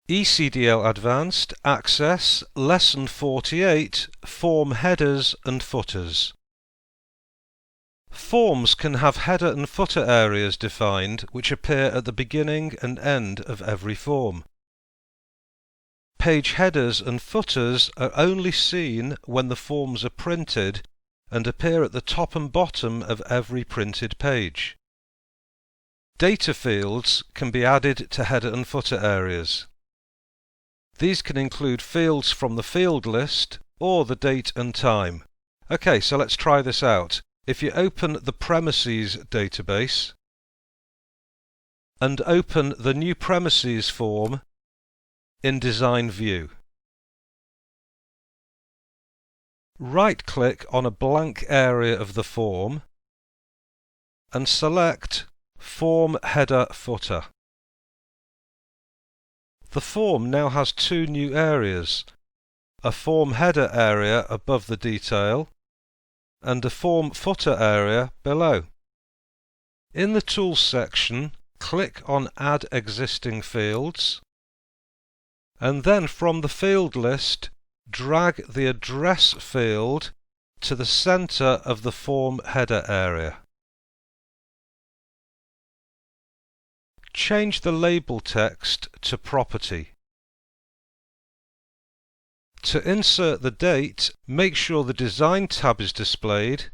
ECDL Advanced Access Lesson 48 Form Headers and Footers. Forms can have header and footer areas defined which appear at the beginning and end of every form. Page headers and footers are only seen when the forms are printed and appear at the top and bottom of every printed page. Data fields can be added to header and footer areas. These can include fields from the field list or the date and time. Okay, so let's try this out. If you open the Premises database and open the New Premises form in Design View, right-click on a blank area of the form and select Form Header Footer. The form now has two new areas, a form header area above the detail and a form footer area below. In the Tools section, click on Add Existing Fields, and then from the field list, drag the address field to the center of the form header area. Change the label text to Property. To insert the date, make sure the Design tab is displayed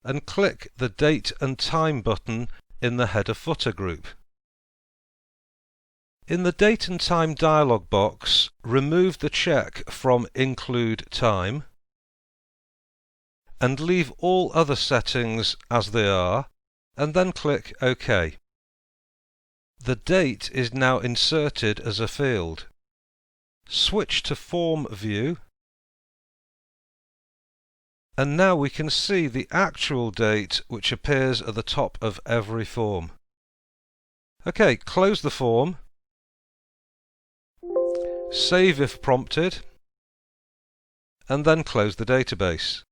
and click the Date and Time button in the Header-Footer group. In the Date and Time dialog box, remove the check from Include Time and leave all other settings as they are, and then click OK. The date is now inserted as a field. Switch to Form View, and now we can see the actual date which appears at the top of every form. OK, close the form, save if prompted, and then close the database.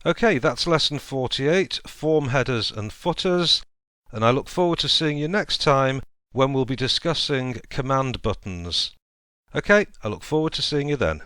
OK, that's Lesson 48, Form Headers and Footers, and I look forward to seeing you next time when we'll be discussing command buttons. OK, I look forward to seeing you then.